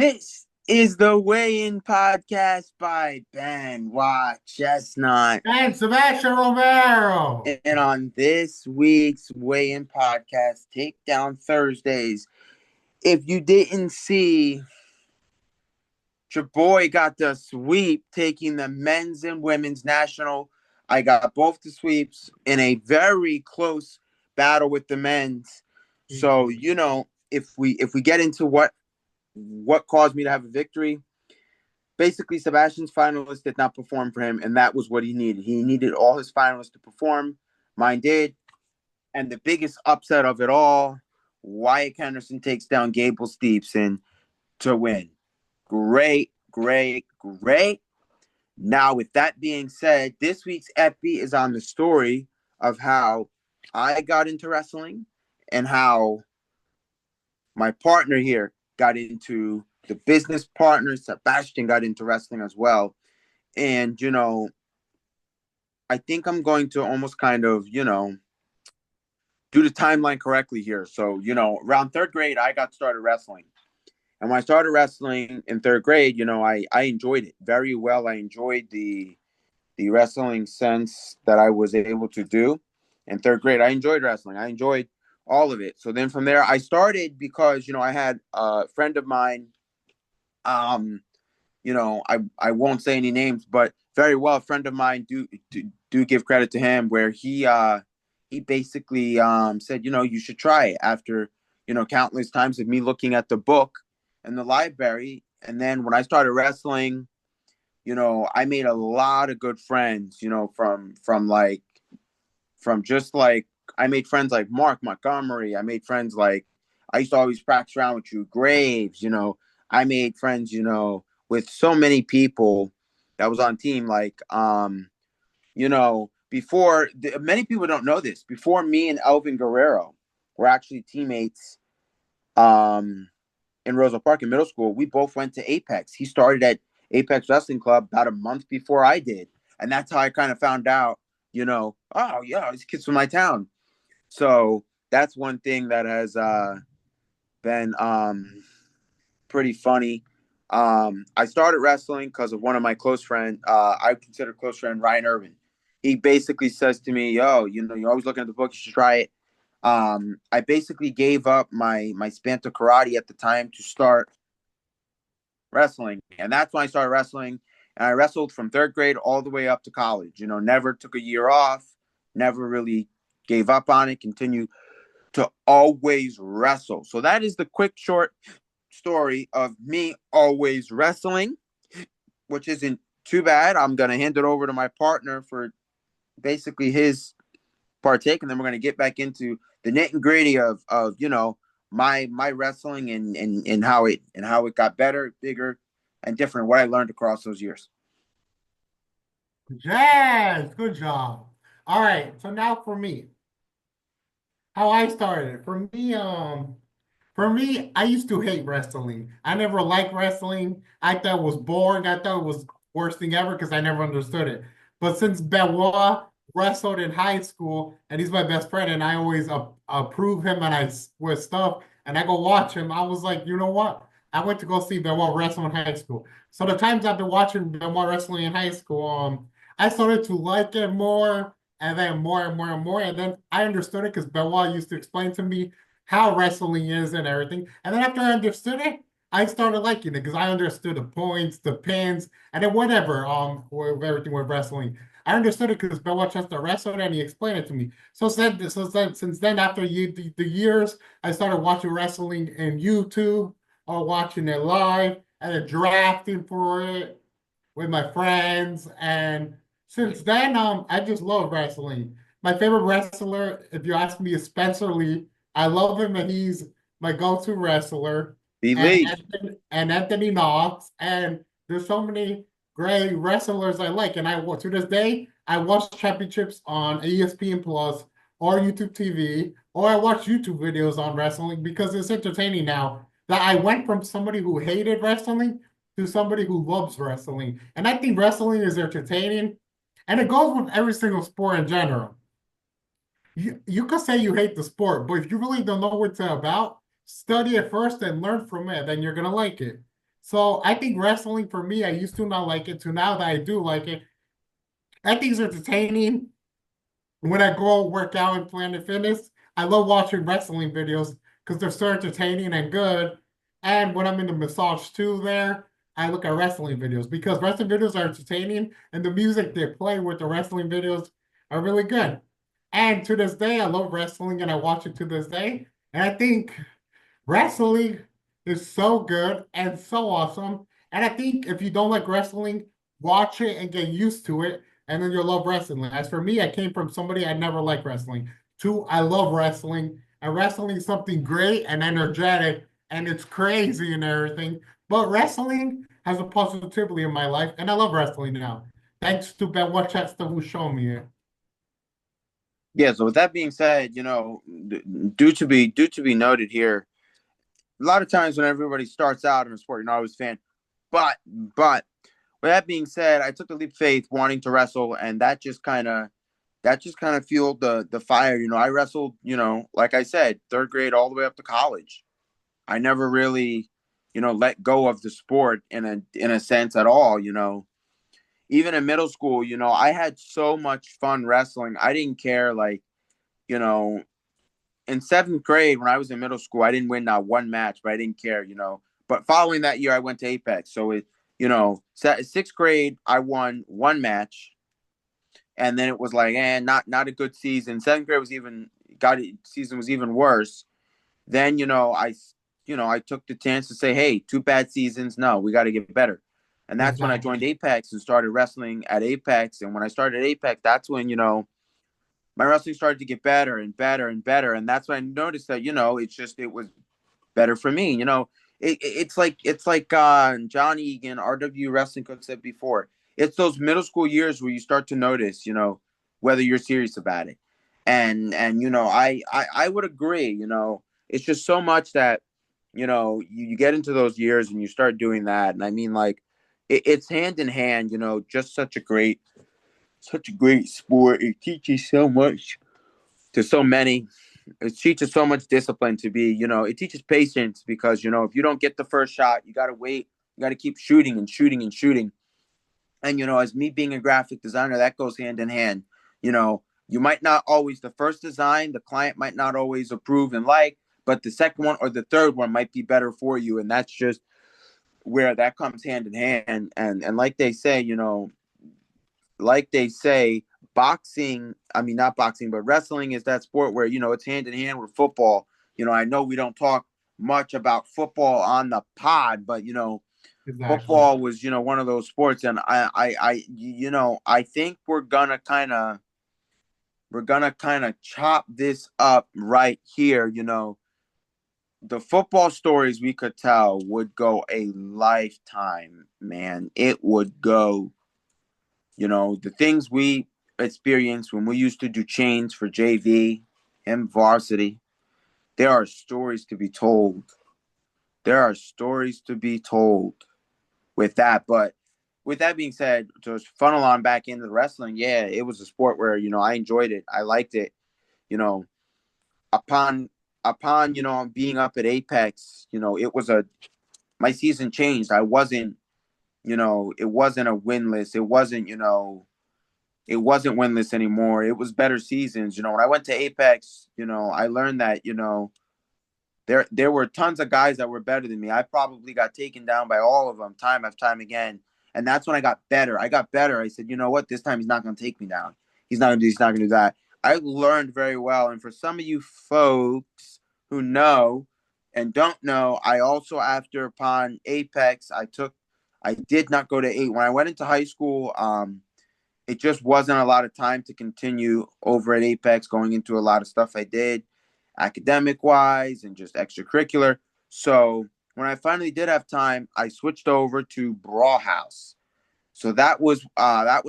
This is the Weigh-In Podcast by Benoit Chestnut. And Sebastian Romero. And on this week's Weigh-In Podcast, Takedown Thursdays, if you didn't see, your boy got the sweep taking the men's and women's national. I got both the sweeps in a very close battle with the men's. So, if we get into what caused me to have a victory, basically Sebastian's finalists did not perform for him, and that was what he needed. He needed all his finalists to perform. Mine did. And the biggest upset of it all, Wyatt Henderson takes down Gable Stevenson to win. Great. Now, with that being said, this week's Epi is on the story of how I got into wrestling and how my partner here got into the business partner. Sebastian got into wrestling as well. And, I think I'm going to almost kind of, do the timeline correctly here. So, around third grade, I got started wrestling. And when I started wrestling in third grade, I enjoyed it very well. I enjoyed the wrestling sense that I was able to do. In third grade, I enjoyed wrestling. I enjoyed all of it. So then from there, I started because, I had a friend of mine, I won't say any names, but very well, a friend of mine, do give credit to him, where he basically said, you should try it after, countless times of me looking at the book in the library. And then when I started wrestling, I made a lot of good friends, from just like, I made friends like Mark Montgomery. I made friends like, I used to always practice around with you, Graves, I made friends, with so many people that was on team. Like, before, many people don't know this, before me and Elvin Guerrero were actually teammates, in Rosa Park in middle school, we both went to Apex. He started at Apex Wrestling Club about a month before I did. And that's how I kind of found out, oh, yeah, these kids from my town. So that's one thing that has been pretty funny. I started wrestling because of one of my close friends. I consider close friend Ryan Irvin. He basically says to me, yo, you're always looking at the book, you should try it. I basically gave up my Spanta karate at the time to start wrestling. And that's when I started wrestling. And I wrestled from third grade all the way up to college. Never took a year off, never really gave up on it, continued to always wrestle. So that is the quick, short story of me always wrestling, which isn't too bad. I'm going to hand it over to my partner for basically his partake, and then we're going to get back into the nitty and gritty of my wrestling and how it got better, bigger, and different, what I learned across those years. Yes, good job. All right, so now for me, how I started. For me, I used to hate wrestling. I never liked wrestling. I thought it was boring. I thought it was worst thing ever because I never understood it. But since Benoit wrestled in high school and he's my best friend, and I always approve him and with stuff, and I go watch him, I was like, you know what? I went to go see Benoit wrestle in high school. So the times I've been watching Benoit wrestling in high school, I started to like it more, and then more and more and more, and then I understood it because Benoit used to explain to me how wrestling is and everything. And then after I understood it, I started liking it because I understood the points, the pins, and then whatever, with everything with wrestling. I understood it because Benoit Chester wrestled and he explained it to me. Since then, after the years, I started watching wrestling in YouTube or watching it live and then drafting for it with my friends. And since then, I just love wrestling. My favorite wrestler, if you ask me, is Spencer Lee. I love him, and he's my go-to wrestler. And Believe. Anthony Knox, and there's so many great wrestlers I like. And to this day, I watch championships on ESPN Plus or YouTube TV, or I watch YouTube videos on wrestling because it's entertaining now. That I went from somebody who hated wrestling to somebody who loves wrestling, and I think wrestling is entertaining, and it goes with every single sport in general. You could say you hate the sport, but if you really don't know what it's about, study it first and learn from it, then you're gonna like it. So I think wrestling for me, I used to not like it to now that I do like it. I think it's entertaining. When I go work out in Planet Fitness, I love watching wrestling videos because they're so entertaining and good. And when I'm in the massage too there, I look at wrestling videos because wrestling videos are entertaining and the music they play with the wrestling videos are really good. And to this day, I love wrestling and I watch it to this day. And I think wrestling is so good and so awesome. And I think if you don't like wrestling, watch it and get used to it, and then you'll love wrestling. As for me, I came from somebody I never liked wrestling to I love wrestling. And wrestling is something great and energetic, and it's crazy and everything. But wrestling has a positivity in my life, and I love wrestling now. Thanks to Ben Watchester who showed me it. Yeah. So with that being said, due to be noted here, a lot of times when everybody starts out in a sport, you're not always a fan. But with that being said, I took the leap of faith wanting to wrestle, and that just kind of fueled the fire. I wrestled, like I said, third grade all the way up to college. I never really, let go of the sport in a sense at all. Even in middle school, I had so much fun wrestling. I didn't care, like, you know, in seventh grade when I was in middle school, I didn't win not one match, but I didn't care. But following that year, I went to Apex. So sixth grade, I won one match, and then it was like, not a good season. Seventh grade was even got it, season was even worse. Then I took the chance to say, hey, two bad seasons, no, we got to get better. And that's when I joined Exactly. Apex and started wrestling at Apex. And when I started Apex, that's when my wrestling started to get better and better and better. And that's when I noticed that it was better for me. It's like John Egan, RW Wrestling Coach said before. It's those middle school years where you start to notice, whether you're serious about it. And I would agree. It's just so much that you get into those years and you start doing that. And I mean, like, it's hand in hand. Just such a great sport. It teaches so much to so many. It teaches so much discipline to be, it teaches patience because, if you don't get the first shot, you got to wait. You got to keep shooting and shooting and shooting. And, as me being a graphic designer, that goes hand in hand. You might not always, the first design, the client might not always approve and like, but the second one or the third one might be better for you. And that's just where that comes hand in hand. And like they say, boxing, I mean, not boxing, but wrestling is that sport where, it's hand in hand with football. I know we don't talk much about football on the pod, but, Exactly. football was, one of those sports. And I think we're gonna kind of chop this up right here. The football stories we could tell would go a lifetime, man. It would go. The things we experienced when we used to do chains for JV and varsity, there are stories to be told. There are stories to be told with that. But with that being said, to funnel on back into the wrestling, yeah, it was a sport where, I enjoyed it. I liked it. You know, upon being up at Apex, it was my season changed. I wasn't, it wasn't a winless. It wasn't winless anymore. It was better seasons. When I went to Apex, I learned that, there were tons of guys that were better than me. I probably got taken down by all of them time after time again. And that's when I got better. I got better. I said, you know what? This time he's not going to take me down. He's not going to do that. I learned very well. And for some of you folks who know and don't know, I also, after upon Apex, I did not go to eight. When I went into high school, it just wasn't a lot of time to continue over at Apex, going into a lot of stuff I did academic wise and just extracurricular. So when I finally did have time, I switched over to Brawl House. So that was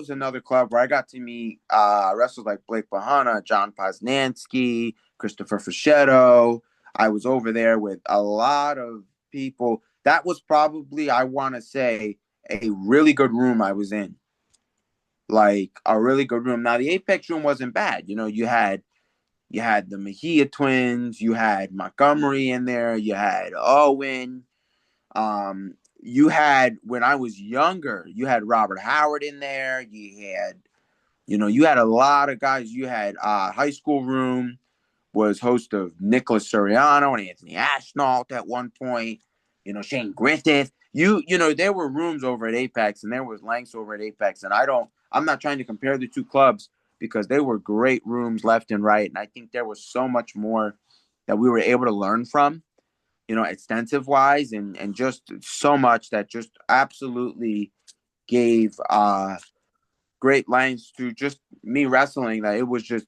another club where I got to meet wrestlers like Blake Bahana, John Poznansky, Christopher Fischetto. I was over there with a lot of people. That was probably, I want to say, a really good room I was in, like a really good room. Now the Apex room wasn't bad. You had the Mejia twins, you had Montgomery in there, you had Owen. Um, you had, when I was younger, you had Robert Howard in there. You had a lot of guys. You had High School Room was host of Nicholas Suriano and Anthony Ashnault at one point. Shane Griffith. There were rooms over at Apex and there was lengths over at Apex. And I'm not trying to compare the two clubs because they were great rooms left and right. And I think there was so much more that we were able to learn from, extensive wise, and just so much that just absolutely gave great lengths to just me wrestling, that it was just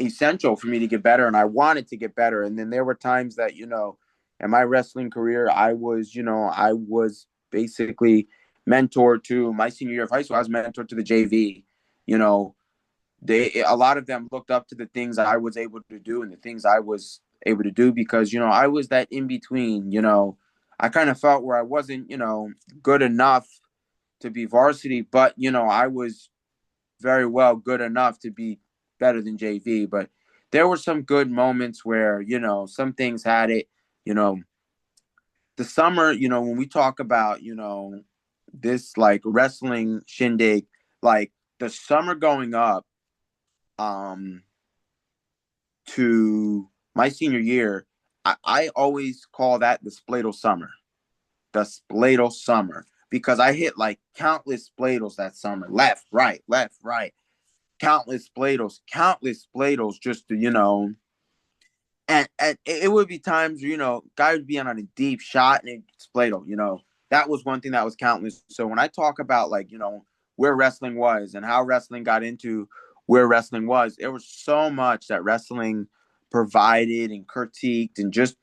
essential for me to get better, and I wanted to get better. And then there were times that, in my wrestling career, I was basically mentored to my senior year of high school. I was mentored to the JV. You know, a lot of them looked up to the things that I was able to do and the things I was able to do because, I was that in between. I kind of felt where I wasn't, good enough to be varsity, but, I was very well good enough to be better than JV. But there were some good moments where, some things had it, you know, the summer, when we talk about, this like wrestling shindig, like the summer going up um to my senior year, I always call that the Spladle summer. The Spladle summer. Because I hit like countless Spladles that summer. Left, right. Countless Spladles just to, and it would be times where, guy would be on a deep shot and Spladle, that was one thing that was countless. So when I talk about like, where wrestling was and how wrestling got into where wrestling was, there was so much that wrestling provided and critiqued and just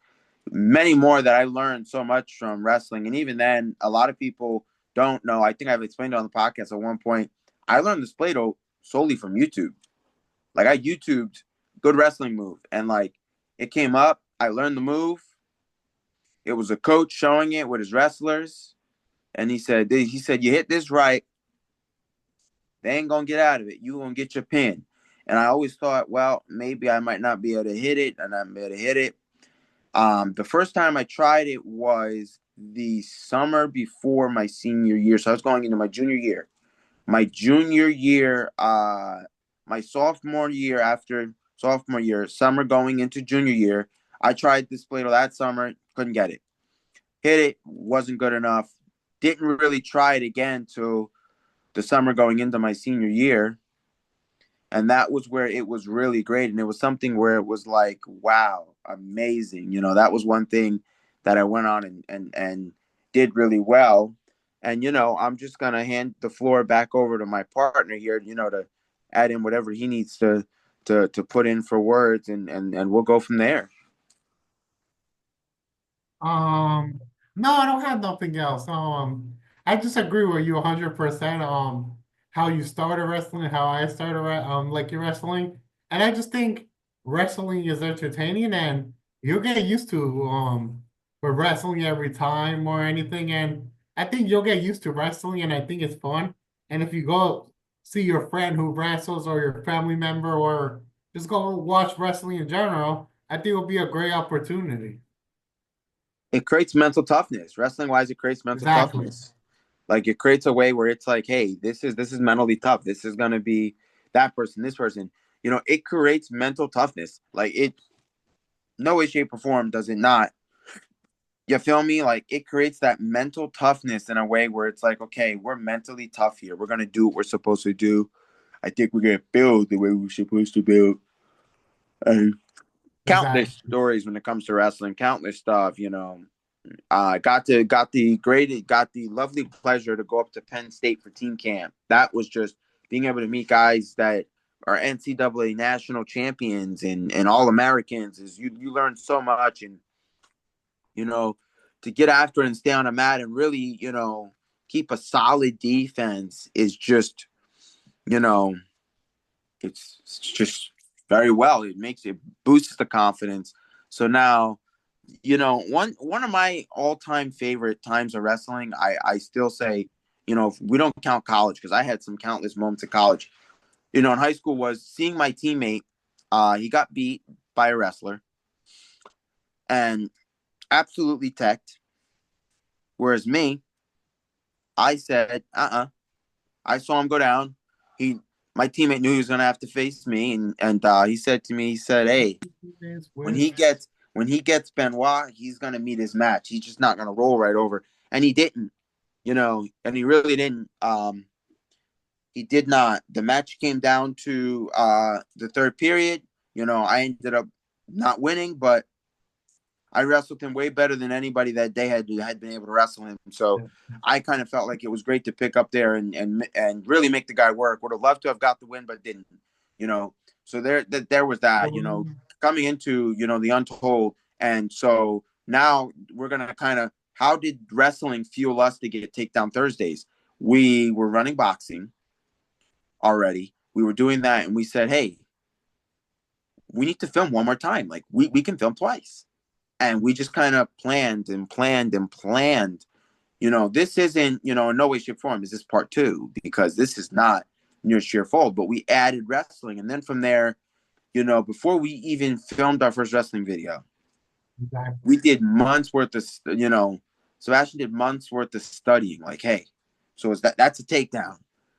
many more that I learned so much from wrestling. And even then, a lot of people don't know. I think I've explained it on the podcast at one point. I learned the Spladle solely from YouTube. Like I YouTubed good wrestling move, and like it came up. I learned the move. It was a coach showing it with his wrestlers, and he said you hit this right, they ain't gonna get out of it. You gonna get your pin. And I always thought, well, maybe I might not be able to hit it, and I'm able to hit it. The first time I tried it was the summer before my senior year, so I was going into my junior year. My junior year, my sophomore year, after sophomore year, summer going into junior year, I tried this Play-Doh that summer, couldn't get it. Hit it, wasn't good enough. Didn't really try it again till the summer going into my senior year. And that was where it was really great. And it was something where it was like, wow, amazing. That was one thing that I went on and did really well. And, I'm just going to hand the floor back over to my partner here, to add in whatever he needs to put in for words, and we'll go from there. Um, no, I don't have nothing else. I just agree with you 100%. How you started wrestling, how I started, like your wrestling, and I just think wrestling is entertaining, and you'll get used to for wrestling every time or anything, and I think you'll get used to wrestling, and I think it's fun. And if you go see your friend who wrestles or your family member, or just go watch wrestling in general, I think it'll be a great opportunity. It creates mental toughness. Wrestling wise, it creates mental Exactly. toughness. Like it creates a way where it's like, hey, this is mentally tough. This is gonna be that person, this person. It creates mental toughness. Like it, no way, shape, or form does it not. You feel me? Like it creates that mental toughness in a way where it's like, okay, we're mentally tough here. We're gonna do what we're supposed to do. I think we're gonna build the way we're supposed to build. And countless Exactly. stories when it comes to wrestling, countless stuff. Got the lovely pleasure to go up to Penn State for team camp. That was just being able to meet guys that are NCAA national champions and all Americans. Is you learn so much, and you know to get after it and stay on a mat and really keep a solid defense is just you know it's just very well. It boosts the confidence. So now one of my all-time favorite times of wrestling, I still say, if we don't count college, because I had some countless moments of college, in high school, was seeing my teammate. He got beat by a wrestler and absolutely teched. Whereas me, I said, I saw him go down. He, my teammate knew he was gonna have to face me, and he said to me, he said, "Hey, when he gets Benoit, he's gonna meet his match. He's just not gonna roll right over." And he didn't, and he really didn't. He did not. The match came down to the third period. I ended up not winning, but I wrestled him way better than anybody that day had been able to wrestle him. So I kind of felt like it was great to pick up there and really make the guy work. Would have loved to have got the win, but didn't. So there was that. Coming into the Untold, and so now we're gonna kind of, how did wrestling fuel us to get Takedown Thursdays? We were running boxing already. We were doing that, and we said, hey, we need to film one more time. Like we can film twice. And we just kind of planned and planned and planned. This isn't, in no way, shape, form is this part two, because this is not near sheer fold, but we added wrestling. And then from there, before we even filmed our first wrestling video, we did months worth of, Sebastian did months worth of studying. Like, hey, so that's a takedown.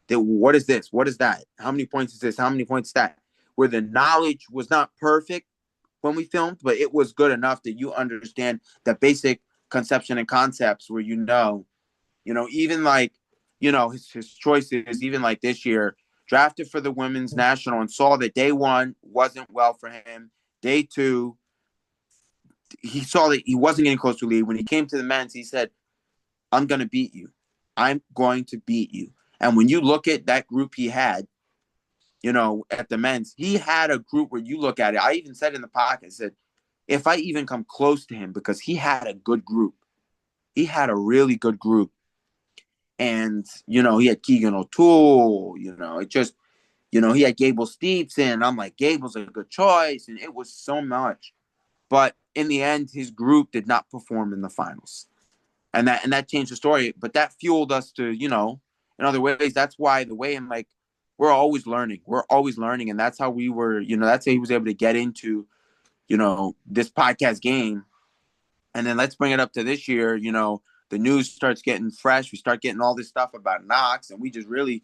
What is this? What is that? How many points is this? How many points is that? Where the knowledge was not perfect when we filmed, but it was good enough that you understand the basic conception and concepts where even like, his choices, even like this year, drafted for the women's national and saw that day one wasn't well for him. Day two, he saw that he wasn't getting close to lead. When he came to the men's, he said, I'm going to beat you. I'm going to beat you. And when you look at that group he had, at the men's, he had a group where you look at it. I even said in the podcast, I said, if I even come close to him, because he had a good group, he had a really good group. And, he had Keegan O'Toole, it just, he had Gable Stevenson. I'm like, Gable's a good choice. And it was so much. But in the end, his group did not perform in the finals. And that changed the story. But that fueled us to, in other ways, that's why the way I'm like, we're always learning. We're always learning. And that's how we were, that's how he was able to get into, this podcast game. And then let's bring it up to this year, the news starts getting fresh. We start getting all this stuff about Knox, and we just really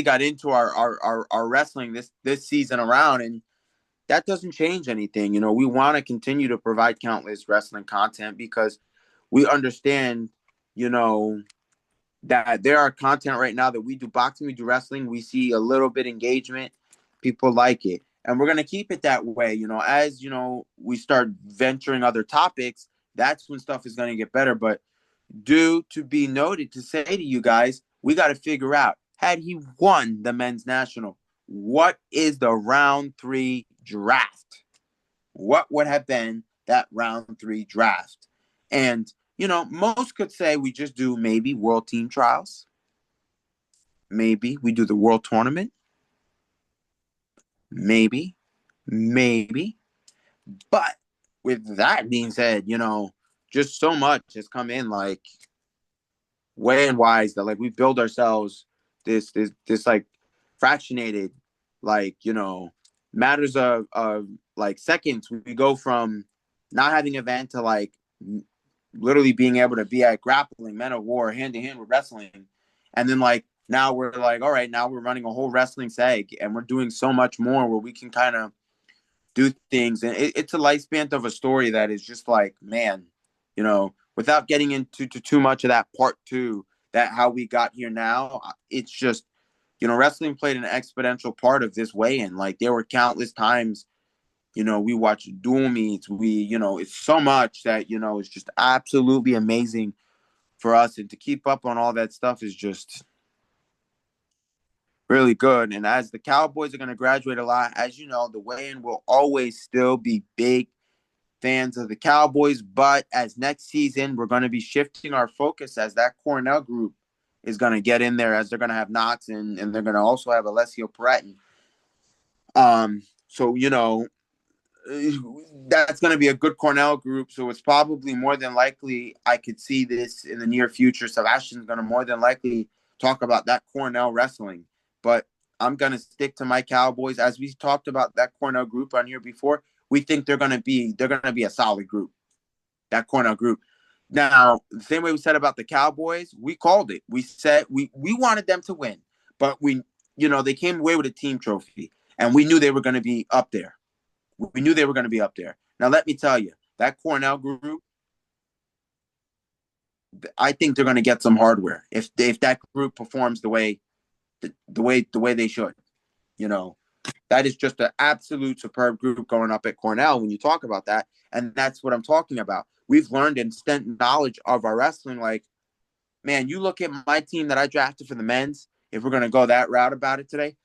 got into our wrestling this season around, and that doesn't change anything. We want to continue to provide countless wrestling content because we understand, that there are content right now that we do boxing, we do wrestling, we see a little bit engagement, people like it. And we're going to keep it that way. As, we start venturing other topics, that's when stuff is going to get better. But due to be noted to say to you guys, we got to figure out, had he won the men's national, what is the round 3 draft? What would have been that round 3 draft? And, most could say we just do maybe world team trials. Maybe we do the world tournament. Maybe. But with that being said, just so much has come in, like, way and wise, that like we build ourselves this like fractionated, like, matters of like seconds. We go from not having an event to like literally being able to be at grappling, men of war, hand to hand with wrestling. And then like now we're like, all right, now we're running a whole wrestling seg, and we're doing so much more where we can kind of do things. And it's a lifespan of a story that is just like, man, without getting into too much of that part two, that how we got here now, it's just, wrestling played an exponential part of this weigh-in. Like there were countless times, we watch dual meets. It's so much that, it's just absolutely amazing for us. And to keep up on all that stuff is just really good. And as the Cowboys are going to graduate a lot, as you know, the weigh-in will always still be big fans of the Cowboys. But as next season, we're going to be shifting our focus as that Cornell group is going to get in there, as they're going to have Knox and they're going to also have Alessio Peretti. So, that's going to be a good Cornell group. So it's probably more than likely I could see this in the near future. Sebastian's going to more than likely talk about that Cornell wrestling. But I'm going to stick to my Cowboys. As we talked about that Cornell group on here before, we think they're going to be a solid group, that Cornell group. Now, the same way we said about the Cowboys, we called it. We said we wanted them to win, but they came away with a team trophy, and we knew they were going to be up there. We knew they were going to be up there. Now, let me tell you, that Cornell group, I think they're going to get some hardware if that group performs the way they should. You know, that is just an absolute superb group going up at Cornell when you talk about that. And that's what I'm talking about. We've learned instant knowledge of our wrestling. Like, man, you look at my team that I drafted for the men's, if we're going to go that route about it today,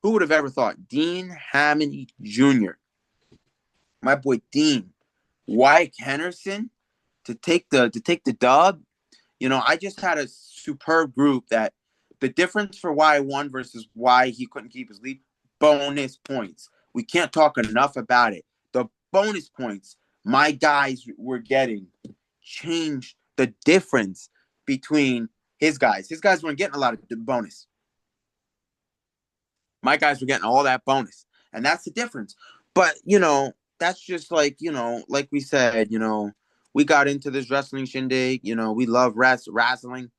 who would have ever thought? Dean Hammond Jr., my boy Dean, Wyatt Henderson to take the dub. I just had a superb group that the difference for why I won versus why he couldn't keep his lead, bonus points. We can't talk enough about it. The bonus points my guys were getting changed the difference between his guys. His guys weren't getting a lot of bonus. My guys were getting all that bonus. And that's the difference. But, that's just like we said, we got into this wrestling shindig. We love wrestling,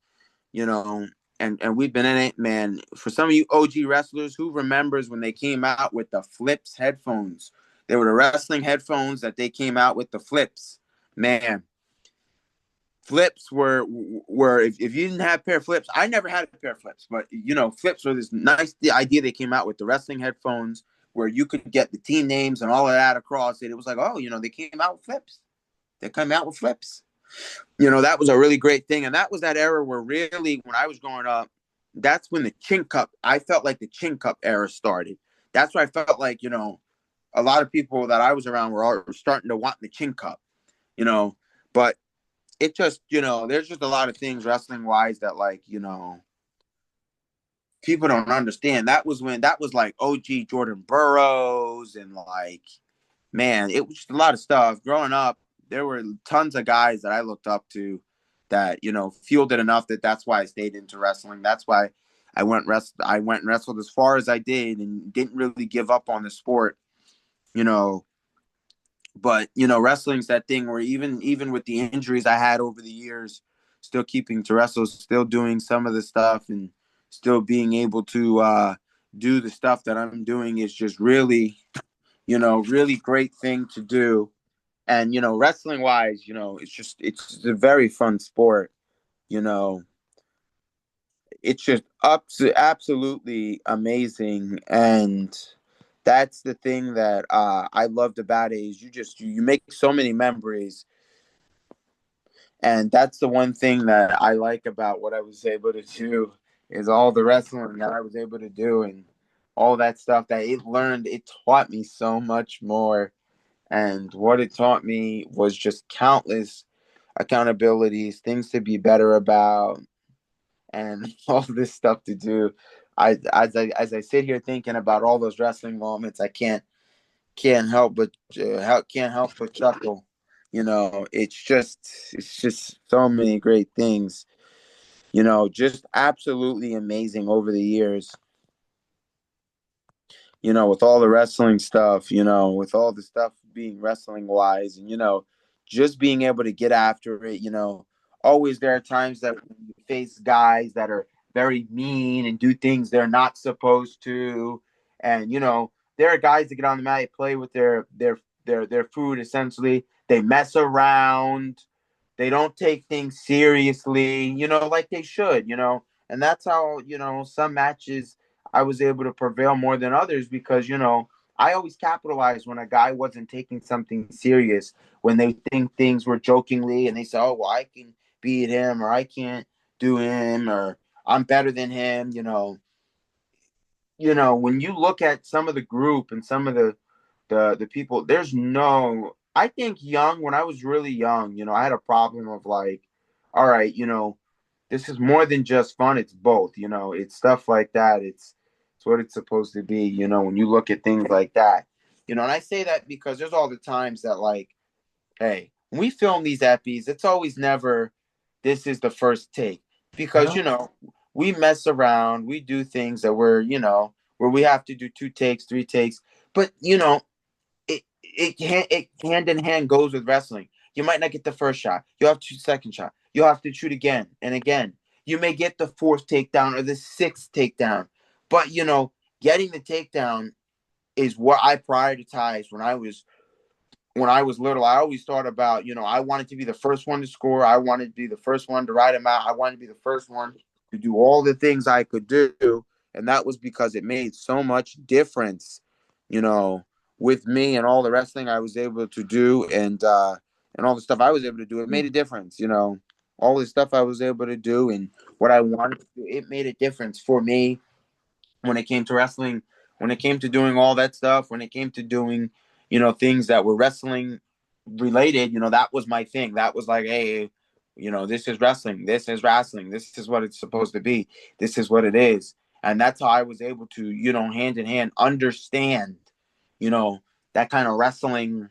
you know, and we've been in it, man. For some of you OG wrestlers, who remembers when they came out with the Flips headphones? They were the wrestling headphones that they came out with, the Flips. Man, Flips were if you didn't have a pair of Flips, I never had a pair of Flips, but Flips were this nice idea they came out with, the wrestling headphones where you could get the team names and all of that across it. It was like, oh, they came out with Flips. They came out with Flips. That was a really great thing. And that was that era where really, when I was growing up, that's when the Chin Cup, I felt like the Chin Cup era started. That's where I felt like, a lot of people that I was around were starting to want the Chin Cup, but it just, there's just a lot of things wrestling wise that people don't understand. That was like OG Jordan Burroughs and man, it was just a lot of stuff. Growing up, there were tons of guys that I looked up to that, fueled it enough that's why I stayed into wrestling. That's why I went and wrestled as far as I did and didn't really give up on the sport, But, wrestling's that thing where even with the injuries I had over the years, still keeping to wrestle, still doing some of the stuff and still being able to do the stuff that I'm doing is just really, really great thing to do. And, wrestling wise, it's a very fun sport. You know, it's just absolutely amazing. And that's the thing that I loved about it is you make so many memories. And that's the one thing that I like about what I was able to do is all the wrestling that I was able to do and all that stuff that it taught me so much more. And what it taught me was just countless accountabilities, things to be better about, and all this stuff to do. As I sit here thinking about all those wrestling moments, I can't help but chuckle. It's just so many great things. Just absolutely amazing over the years. With all the wrestling stuff, with all the stuff being wrestling wise, and just being able to get after it. Always there are times that you face guys that are very mean and do things they're not supposed to, and there are guys that get on the mat, play with their food. Essentially, they mess around, they don't take things seriously, like they should, and that's how some matches I was able to prevail more than others because I always capitalized when a guy wasn't taking something serious, when they think things were jokingly and they say, oh well, I can beat him or I can't do him or I'm better than him. When you look at some of the group and some of the people, there's no, I think when I was really young, I had a problem of like, all right, this is more than just fun, it's both, it's stuff like that. It's what it's supposed to be, when you look at things like that. And I say that because there's all the times that like, hey, when we film these epis, it's always never this is the first take because Yeah. we mess around, we do things that where we have to do 2 takes, 3 takes, but it hand in hand goes with wrestling. You might not get the first shot. You'll have to shoot the second shot. You'll have to shoot again and again. You may get the fourth takedown or the sixth takedown. But, getting the takedown is what I prioritized when I was little. I always thought about, I wanted to be the first one to score. I wanted to be the first one to ride him out. I wanted to be the first one to do all the things I could do. And that was because it made so much difference, you know, with me and all the wrestling I was able to do and all the stuff I was able to do. It made a difference. All the stuff I was able to do and what I wanted to do, it made a difference for me when it came to wrestling, when it came to doing all that stuff, when it came to doing, things that were wrestling related, that was my thing. That was like, hey, this is wrestling. This is wrestling. This is what it's supposed to be. This is what it is. And that's how I was able to, hand in hand, understand, you know, that kind of wrestling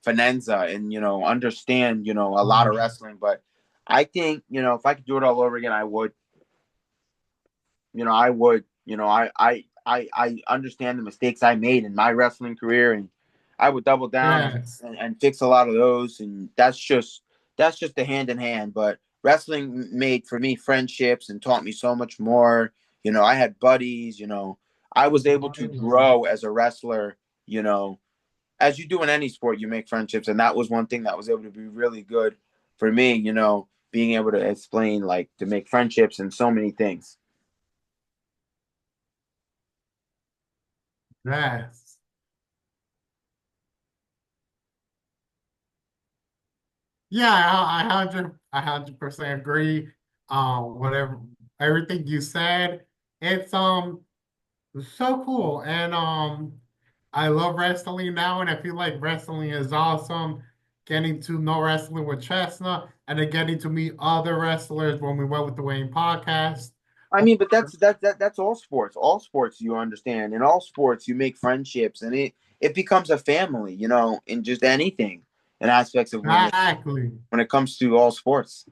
finanza and, understand, a lot of wrestling. But I think, if I could do it all over again, I would. I would. I understand the mistakes I made in my wrestling career, and I would double down and, Yes. and, and fix a lot of those. And that's just the hand in hand. But wrestling made for me friendships and taught me so much more. I had buddies. I was able to grow as a wrestler. As you do in any sport, you make friendships, and that was one thing that was able to be really good for me. Being able to explain, like, to make friendships and so many things. Yes. Yeah, I 100% agree. Whatever everything you said, it's so cool, and I love wrestling now, and I feel like wrestling is awesome. Getting to know wrestling with Chestnut, and then getting to meet other wrestlers when we went with the Wayne podcast. I mean, but that's all sports. All sports, you understand. In all sports, you make friendships, and it becomes a family. In just anything, in aspects of Exactly. when it comes to all sports.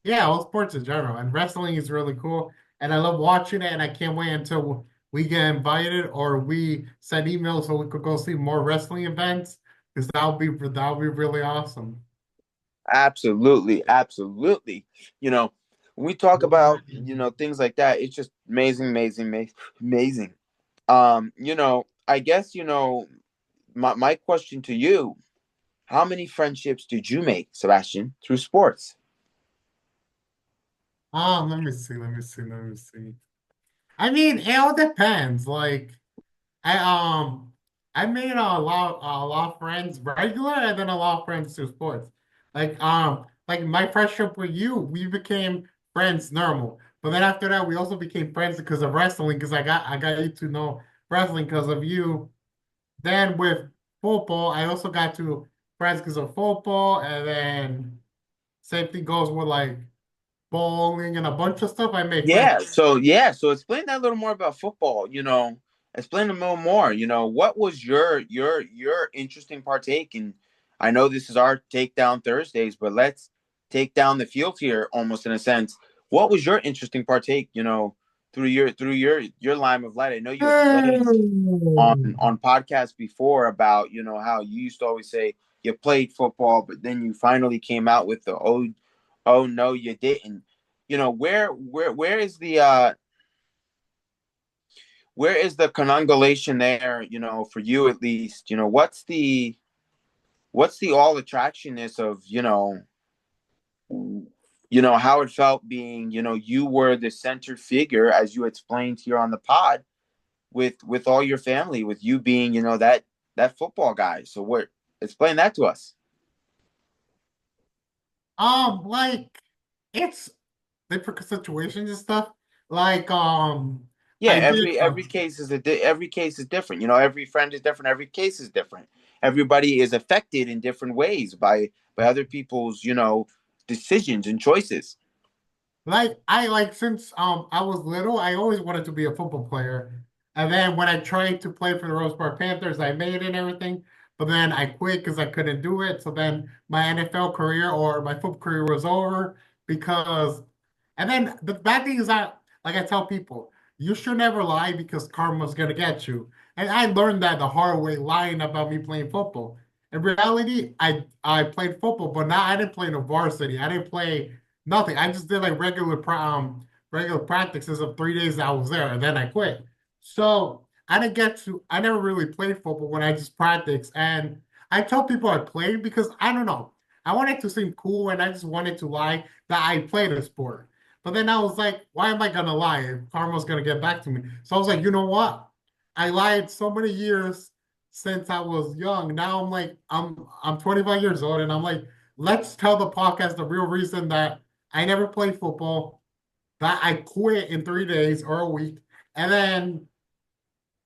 Yeah, all sports in general, and wrestling is really cool, and I love watching it, and I can't wait until we get invited or we send emails so we could go see more wrestling events because that would be really awesome. Absolutely, absolutely. When we talk about things like that, it's just amazing, amazing, amazing. I guess my question to you: how many friendships did you make, Sebastian, through sports? Let me see, let me see, let me see. I mean, it all depends. Like, I I made a lot of friends regular and then a lot of friends through sports. Like my friendship with you, we became friends normal. But then after that, we also became friends because of wrestling, because I got you to know wrestling because of you. Then with football, I also got to friends because of football, and then same thing goes with like bowling and a bunch of stuff. I made friends. So explain that a little more about football. Explain a little more. What was your interesting partake? And I know this is our takedown Thursdays, but let's take down the field here, almost in a sense. What was your interesting partake? Through your lime of light. I know you explained on podcasts before about how you used to always say you played football, but then you finally came out with the oh no you didn't. Where is the conungulation there, for you at least? What's the all attractionness of how it felt being, you were the center figure, as you explained here on the pod, with all your family, with you being, that football guy. So what, explain that to us. Like it's different situations and stuff. Like Yeah, I did every case is different. Every friend is different, every case is different. Everybody is affected in different ways by other people's, decisions and choices. like since I was little, I always wanted to be a football player. And then when I tried to play for the Roseburg Panthers, I made it and everything. But then I quit because I couldn't do it. So then my NFL career or my football career was over because and then the bad thing is that like I tell people, you should never lie because karma's gonna get you. And I learned that the hard way lying about me playing football. In reality, I played football, but not I didn't play no varsity. I didn't play nothing. I just did like regular practices of 3 days that I was there, and then I quit. So I never really played football when I just practiced. And I tell people I played because I don't know. I wanted to seem cool and I just wanted to lie that I played a sport. But then I was like, why am I gonna lie if karma's gonna get back to me? So I was like, you know what? I lied so many years since I was young. Now I'm like, I'm 25 years old, and I'm like, let's tell the podcast the real reason that I never played football, that I quit in 3 days or a week, and then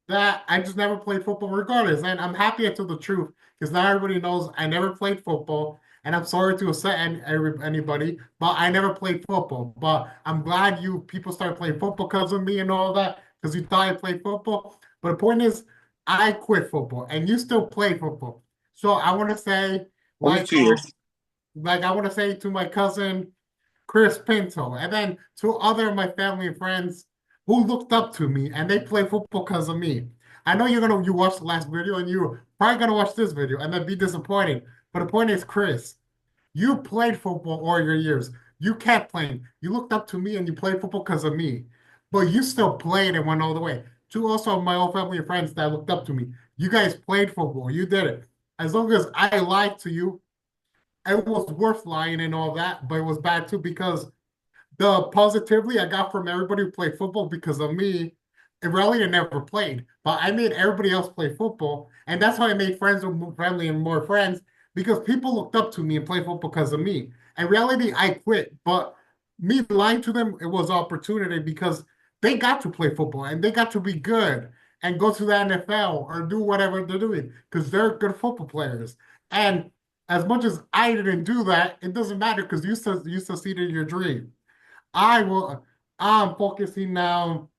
that I just never played football regardless. And I'm happy I told the truth because now everybody knows I never played football. And I'm sorry to upset anybody, but I never played football. But I'm glad you people started playing football because of me and all that, because you thought I played football. But the point is, I quit football and you still play football. So I want to say, Only like, 2 years. like I want to say to my cousin Chris Pinto, and then to other of my family and friends who looked up to me and they play football because of me. I know you watched the last video and you're probably gonna watch this video and then be disappointed. But the point is, Chris, you played football all your years. You kept playing. You looked up to me and you played football because of me. But you still played and went all the way. To also my old family and friends that looked up to me. You guys played football. You did it. As long as I lied to you, it was worth lying and all that, but it was bad too because the positively I got from everybody who played football because of me, it really I never played, but I made everybody else play football, and that's how I made friends with more family and more friends because people looked up to me and played football because of me. In reality, I quit, but me lying to them, it was opportunity because they got to play football and they got to be good and go to the NFL or do whatever they're doing because they're good football players. And as much as I didn't do that, it doesn't matter because you succeeded in your dream. I will. I'm focusing now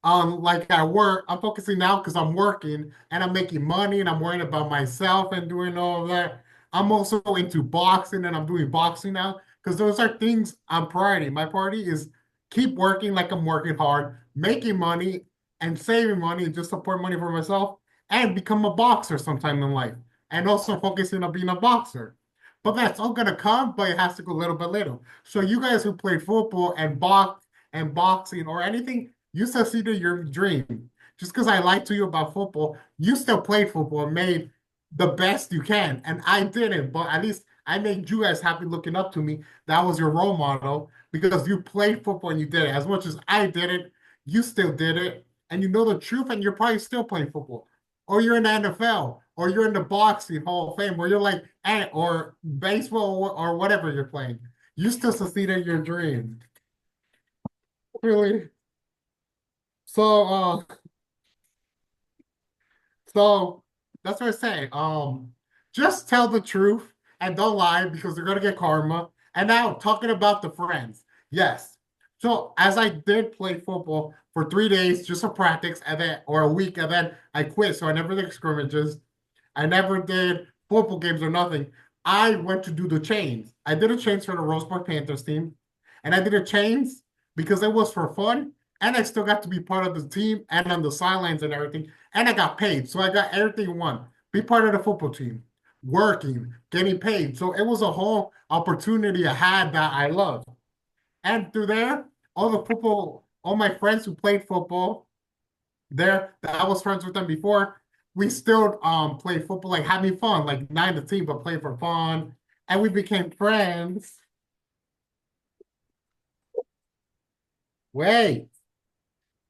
on like at work. I'm focusing now because I'm working and I'm making money and I'm worrying about myself and doing all of that. I'm also into boxing and I'm doing boxing now because those are things I'm priority. My priority is keep working like I'm working hard, making money and saving money and just support money for myself and become a boxer sometime in life. And also focusing on being a boxer. But that's all gonna come, but it has to go little by little. So you guys who played football and boxing or anything, you succeeded your dream. Just because I lied to you about football, you still played football and made the best you can. And I didn't, but at least I made you guys happy looking up to me. That was your role model because you played football and you did it. As much as I did it, you still did it. And you know the truth, and you're probably still playing football. Or you're in the NFL, or you're in the boxing Hall of Fame, where you're like, or baseball, or whatever you're playing. You still succeeded in your dream. Really? So, so that's what I say. Just tell the truth and don't lie because they're gonna get karma. And now talking about the friends. Yes. So as I did play football for 3 days just for practice and then or a week and then I quit. So I never did scrimmages. I never did football games or nothing. I went to do the chains. I did a chains for the Roseburg Panthers team, and I did a chains because it was for fun, and I still got to be part of the team and on the sidelines and everything, and I got paid. So I got everything in one. Be part of the football team, working, getting paid. So it was a whole opportunity I had that I loved. And through there, all my friends who played football, there that I was friends with them before. We still play football, like having fun, like not the team, but play for fun. And we became friends. Wait.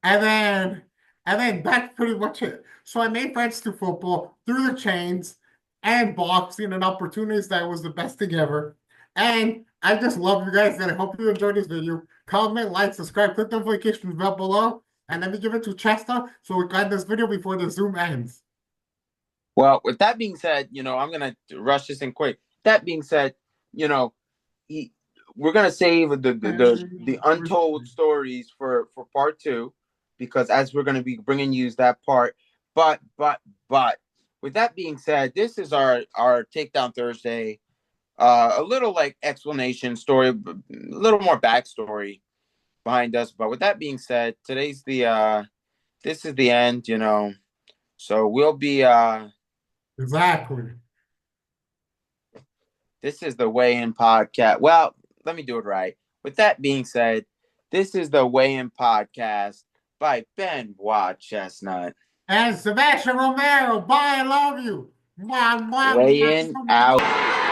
And then and then that's pretty much it. So I made friends through football, through the chains, and boxing and opportunities that was the best thing ever. And I just love you guys and I hope you enjoyed this video. Comment, like, subscribe, click the notification bell below, and let me give it to Chester so we can end this video before the Zoom ends. Well, with that being said, I'm gonna rush this in quick. That being said, you know, he, we're gonna save the untold stories for part two, because as we're gonna be bringing you that part. But with that being said, this is our Takedown Thursday. A little like explanation story, a little more backstory behind us. But with that being said, this is the end. So we'll be Exactly. This is the Weigh In Podcast. Well, let me do it right. With that being said, this is the Weigh In Podcast by Benoit Chestnut. And Sebastian Romero, bye, I love you. Mwah, mwah, Weigh mwah, In mwah, out. mwah.